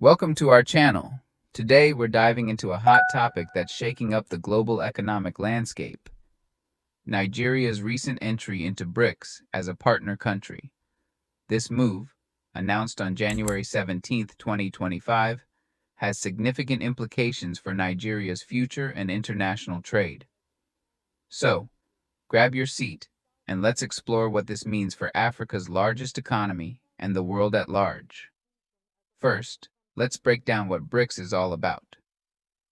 Welcome to our channel. Today we're diving into a hot topic that's shaking up the global economic landscape: Nigeria's recent entry into BRICS as a partner country. This move, announced on January 17, 2025, has significant implications for Nigeria's future and international trade. So, grab your seat and let's explore what this means for Africa's largest economy and the world at large. First, let's break down what BRICS is all about.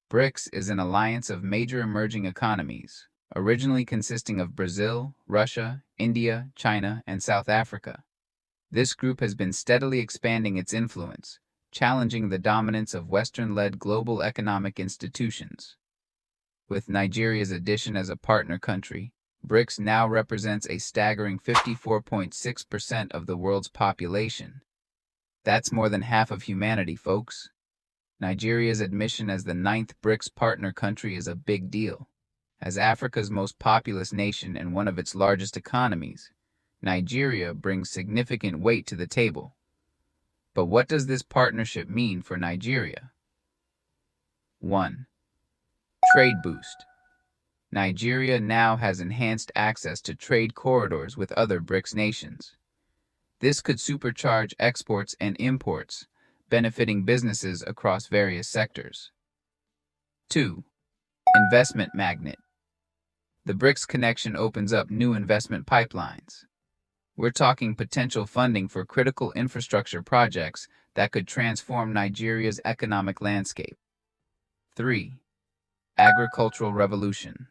BRICS is an alliance of major emerging economies, originally consisting of Brazil, Russia, India, China, and South Africa. This group has been steadily expanding its influence, challenging the dominance of Western-led global economic institutions. With Nigeria's addition as a partner country, BRICS now represents a staggering 54.6% of the world's population. That's more than half of humanity, folks. Nigeria's admission as the ninth BRICS partner country is a big deal. As Africa's most populous nation and one of its largest economies, Nigeria brings significant weight to the table. But what does this partnership mean for Nigeria? 1. Trade boost. Nigeria now has enhanced access to trade corridors with other BRICS nations. This could supercharge exports and imports, benefiting businesses across various sectors. 2. Investment magnet. The BRICS connection opens up new investment pipelines. We're talking potential funding for critical infrastructure projects that could transform Nigeria's economic landscape. 3. Agricultural revolution.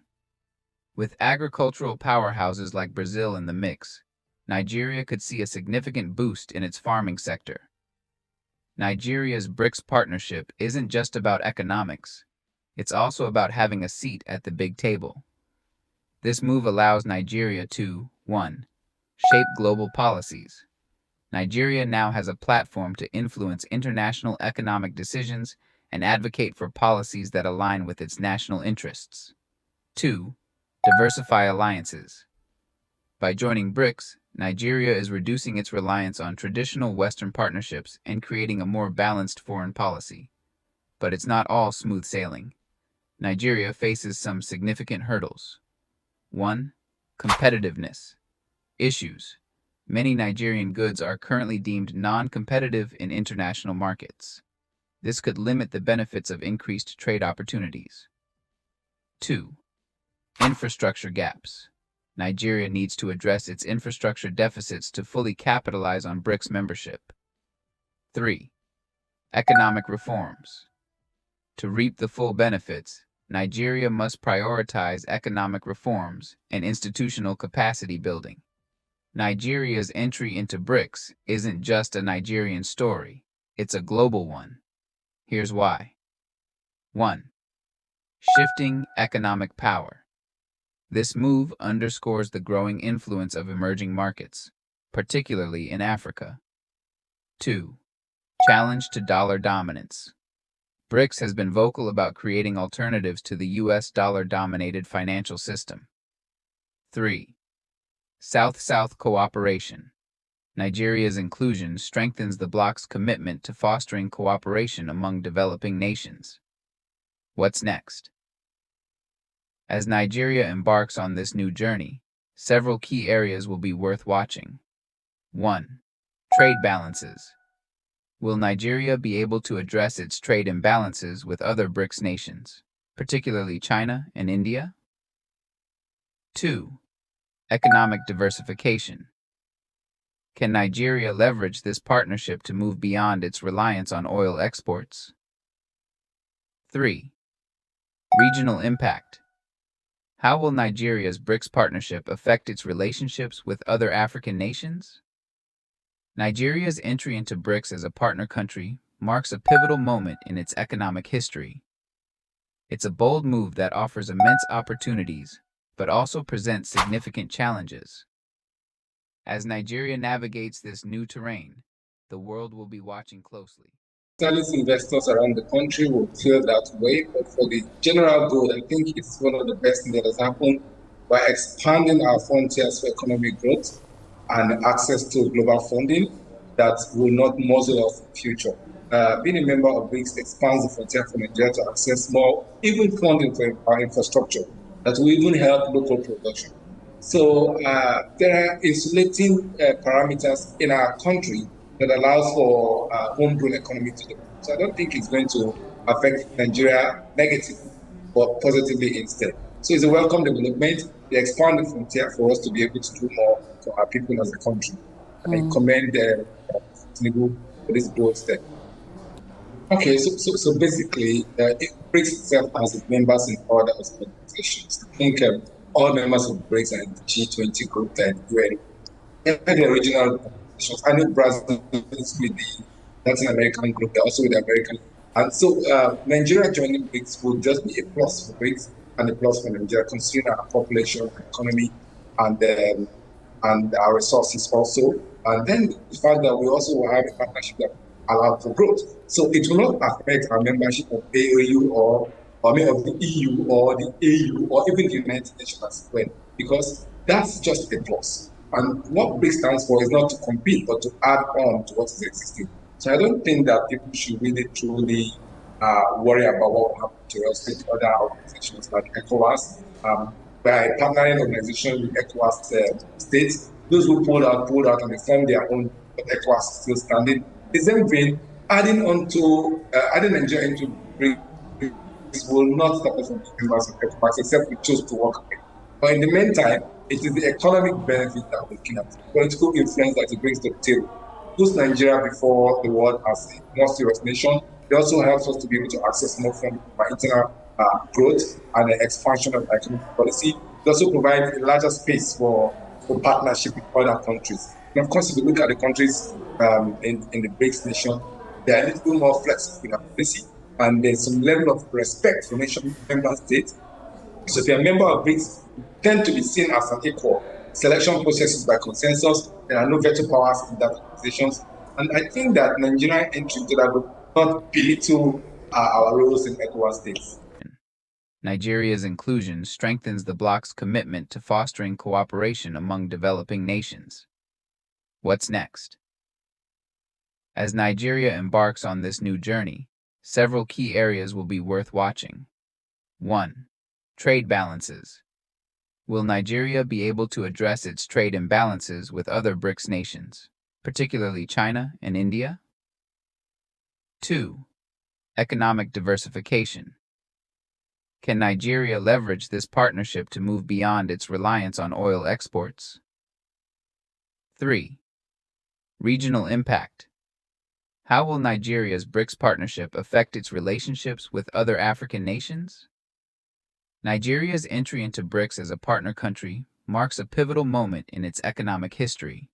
With agricultural powerhouses like Brazil in the mix, Nigeria could see a significant boost in its farming sector. Nigeria's BRICS partnership isn't just about economics. It's also about having a seat at the big table. This move allows Nigeria to 1. Shape global policies. Nigeria now has a platform to influence international economic decisions and advocate for policies that align with its national interests. 2. Diversify alliances. By joining BRICS, Nigeria is reducing its reliance on traditional Western partnerships and creating a more balanced foreign policy. But it's not all smooth sailing. Nigeria faces some significant hurdles. 1. Competitiveness. Issues. Many Nigerian goods are currently deemed non-competitive in international markets. This could limit the benefits of increased trade opportunities. 2. Infrastructure gaps. Nigeria needs to address its infrastructure deficits to fully capitalize on BRICS membership. 3. Economic reforms. To reap the full benefits, Nigeria must prioritize economic reforms and institutional capacity building. Nigeria's entry into BRICS isn't just a Nigerian story, it's a global one. Here's why. 1. Shifting economic power. This move underscores the growing influence of emerging markets, particularly in Africa. 2. Challenge to dollar dominance. BRICS has been vocal about creating alternatives to the US dollar-dominated financial system. 3. South-South cooperation. Nigeria's inclusion strengthens the bloc's commitment to fostering cooperation among developing nations. What's next? As Nigeria embarks on this new journey, several key areas will be worth watching. 1. Trade balances. Will Nigeria be able to address its trade imbalances with other BRICS nations, particularly China and India? 2. Economic diversification. Can Nigeria leverage this partnership to move beyond its reliance on oil exports? 3. Regional impact. How will Nigeria's BRICS partnership affect its relationships with other African nations? Nigeria's entry into BRICS as a partner country marks a pivotal moment in its economic history. It's a bold move that offers immense opportunities, but also presents significant challenges. As Nigeria navigates this new terrain, the world will be watching closely. Capitalist investors around the country will feel that way, but for the general good, I think it's one of the best things that has happened by expanding our frontiers for economic growth and access to global funding that will not muzzle our future. being a member of BRICS expands the frontier for Nigeria to access more, even funding for our infrastructure that will even help local production. So there are insulating parameters in our country that allows for homegrown economy to develop. So I don't think it's going to affect Nigeria negatively, but positively instead. So it's a welcome development. They expand the frontier for us to be able to do more for our people as a country. I commend Tinubu for this bold step. Okay, so basically, it BRICS itself has members in other organizations. I think all members of BRICS are in the G20 group and UN. And the regional organizations. I know Brazil is with the Latin American group, they're also with the American. And so Nigeria joining BRICS would just be a plus for BRICS and a plus for Nigeria, considering our population, economy, and our resources also. And then the fact that we also will have a partnership that allows for growth. So it will not affect our membership of AAU or of the EU or the AU or even the United Nations as well, because that's just a plus. And what BRICS stands for is not to compete, but to add on to what is existing. So I don't think that people should really truly worry about what will happen to us with other organizations like ECOWAS. By a partnering organization with ECOWAS states, those who pulled out, and they formed their own, but ECOWAS is still standing. The same thing, adding Nigeria into BRICS will not stop us from being members of ECOWAS, except we choose to walk away. But in the meantime, it is the economic benefit that we're looking at, political influence that it brings to the table. Puts Nigeria before the world as a more serious nation. It also helps us to be able to access more funding for internal growth and the expansion of economic policy. It also provides a larger space for partnership with other countries. And of course, if you look at the countries in the BRICS nation, they are a little more flexible in their policy, and there's some level of respect for nation member states. So if you're a member of BRICS, you tend to be seen as an equal. Selection processes by consensus. There are no veto powers in that organizations. And I think that Nigerian entry into that group not belittle our roles in ECOWAS states. Nigeria's inclusion strengthens the bloc's commitment to fostering cooperation among developing nations. What's next? As Nigeria embarks on this new journey, several key areas will be worth watching. 1. Trade balances. Will Nigeria be able to address its trade imbalances with other BRICS nations, particularly China and India? 2. Economic diversification. Can Nigeria leverage this partnership to move beyond its reliance on oil exports? 3. Regional impact. How will Nigeria's BRICS partnership affect its relationships with other African nations? Nigeria's entry into BRICS as a partner country marks a pivotal moment in its economic history.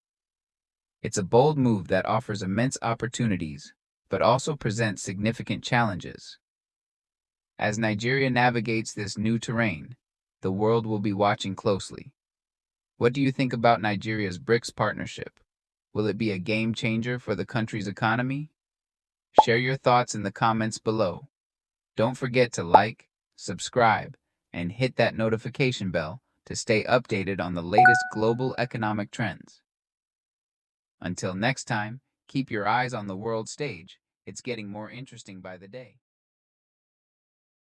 It's a bold move that offers immense opportunities, but also presents significant challenges. As Nigeria navigates this new terrain, the world will be watching closely. What do you think about Nigeria's BRICS partnership? Will it be a game changer for the country's economy? Share your thoughts in the comments below. Don't forget to like, subscribe, and hit that notification bell to stay updated on the latest global economic trends. Until next time, keep your eyes on the world stage. It's getting more interesting by the day.